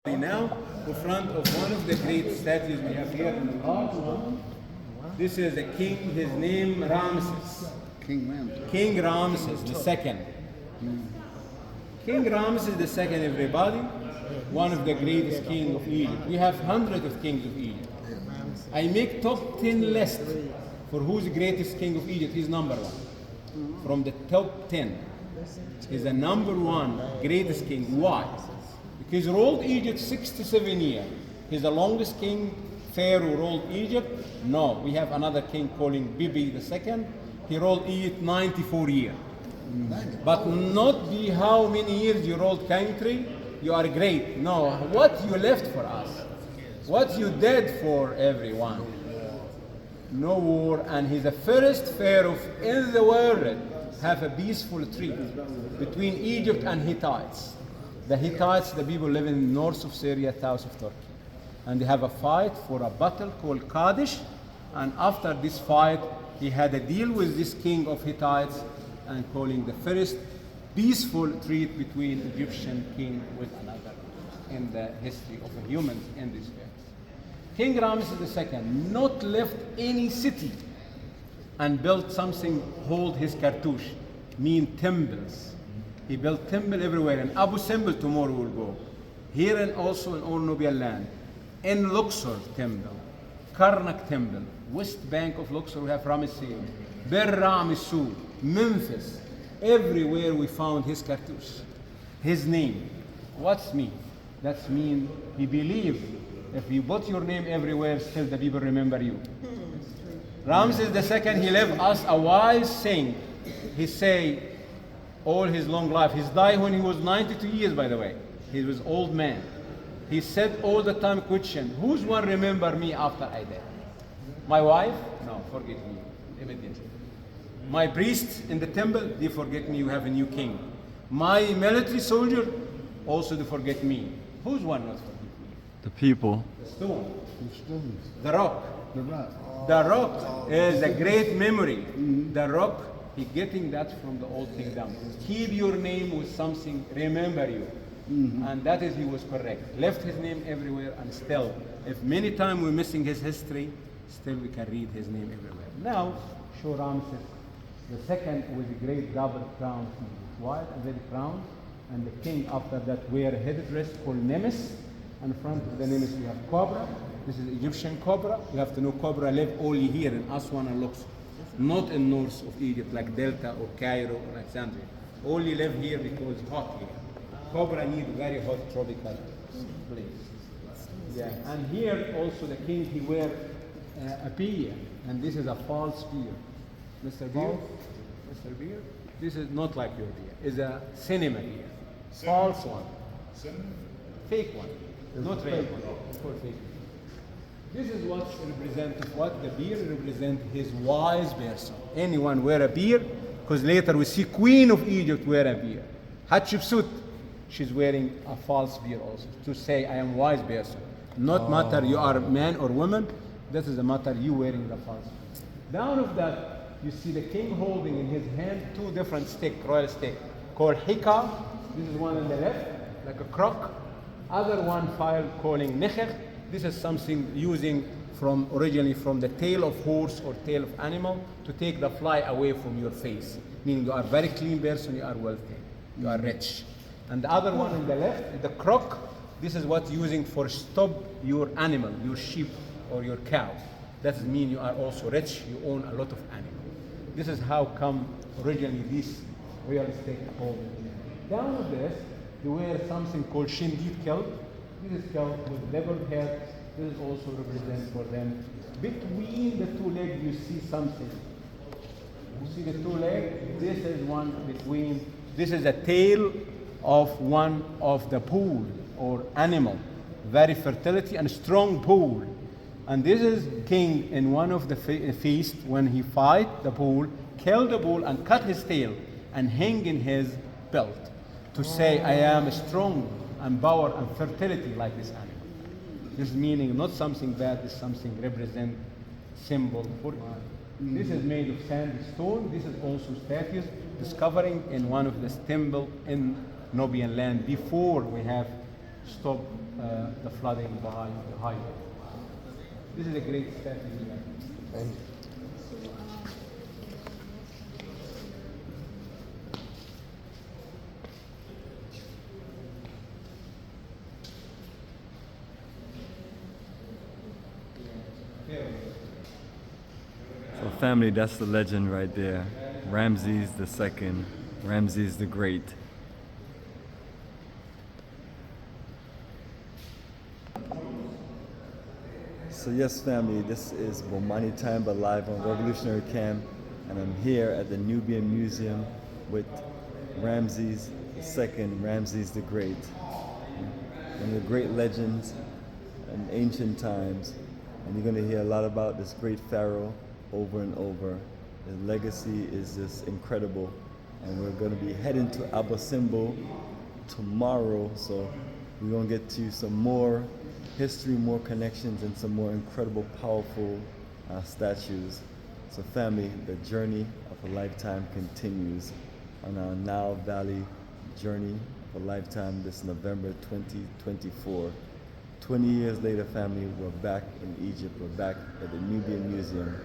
Now, in front of one of the great statues we have here in the large one. This is a king, his name Ramses. King Ramses. King Ramses the second. King Ramses the second, everybody, one of the greatest kings of Egypt. We have hundreds of kings of Egypt. I make top 10 list for who's the greatest king of Egypt. He's number one. From the top 10. He's the number one greatest king. Why? Because he ruled Egypt 67 years. He's the longest king Pharaoh ruled Egypt. No, we have another king calling Bibi the second. He ruled Egypt 94 years. But not be how many years you ruled country, you are great. No, what you left for us, what you did for everyone. No war, and he's the first Pharaoh in the world have a peaceful treaty between Egypt and Hittites. The Hittites, the people living in north of Syria, south of Turkey. And they have a fight for a battle called Kadesh. And after this fight, he had a deal with this king of Hittites and calling the first peaceful treaty between Egyptian king with another in the history of the humans in this phase. King Ramses II not left any city and built something called his cartouche, mean temples. He built temple everywhere. In Abu Simbel tomorrow we'll go. Here and also in all Nubian land. In Luxor temple, Karnak temple, west bank of Luxor we have Ramses, Bir Ramisu, Memphis. Everywhere we found his cartouche, his name. What's mean? That's mean he believed if you put your name everywhere, still the people remember you. Ramses II, he left us a wise saying. He say, all his long life. He died when he was 92 years, by the way. He was old man. He said all the time question, who's one remember me after I die? My wife? No, forget me, immediately. My priests in the temple, they forget me, you have a new king. My military soldier, also they forget me. Who's one not forget me? The people. The stone. The stones. The rock. The rock. The rock is a great memory. The rock, he getting that from the old kingdom. Keep your name with something, remember you. And that is, he was correct. Left his name everywhere, and still, if many times we're missing his history, still we can read his name everywhere. Now, show Ramses the second with a great double crown, white and red crown, and the king after that wear a headdress called Nemes. In front of the Nemes we have cobra. This is Egyptian cobra. You have to know cobra live only here in Aswan and Luxor, not in north of Egypt like Delta or Cairo or Alexandria. Only live here because it's hot here. Cobra need very hot tropical place. Yeah, and here also the king he wear a beard, and this is a false beard. Mr. Beard, Mr. Beard, this is not like your beard. It's a cinema beard, false one, fake one, not real one. For fake. This is what represents what the beard represents his wise person. Anyone wear a beard, because later we see Queen of Egypt wear a beard. Hatshepsut, she's wearing a false beard also to say I am wise person. Not matter you are man or woman. This is a matter you wearing the false beard. Down of that, you see the king holding in his hand two different stick, royal stick, called hika. This is one on the left, like a croc. Other one file calling necher. This is something using from originally from the tail of horse or tail of animal to take the fly away from your face. Meaning you are very clean person, you are wealthy, you are rich. And the other one on the left, the croc, this is what using for stop your animal, your sheep or your cow. That means you are also rich, you own a lot of animals. This is how come originally this real estate hold. Down with this, you wear something called shindid kelp. This is kelp with leopard head. This is also represent for them. Between the two legs, you see something. You see the two legs? This is one between. This is a tail of one of the pool or animal. Very fertility and strong pool. And this is king in one of the feast when he fight the bull, kill the bull and cut his tail and hang in his belt to say I am strong and power and fertility like this animal. This meaning not something bad, it's something represent symbol for This is made of sandstone. This is also statues discovering in one of the temple in Nubian land before we have stop the flooding behind the highway. This is a great statue. So family, that's the legend right there. Ramses II, Ramses the Great. So yes family, this is Bomani Time but live on Revolutionary Camp, and I'm here at the Nubian Museum with Ramses II, Ramses the Great. One of the great legends in ancient times, and you're going to hear a lot about this great pharaoh over and over. His legacy is just incredible, and we're going to be heading to Simbel tomorrow, so we're going to get to some more history, more connections, and some more incredible, powerful statues. So family, the journey of a lifetime continues on our Nile Valley journey of a lifetime this November 2024. 20 years later, family, we're back in Egypt. We're back at the Nubian Museum.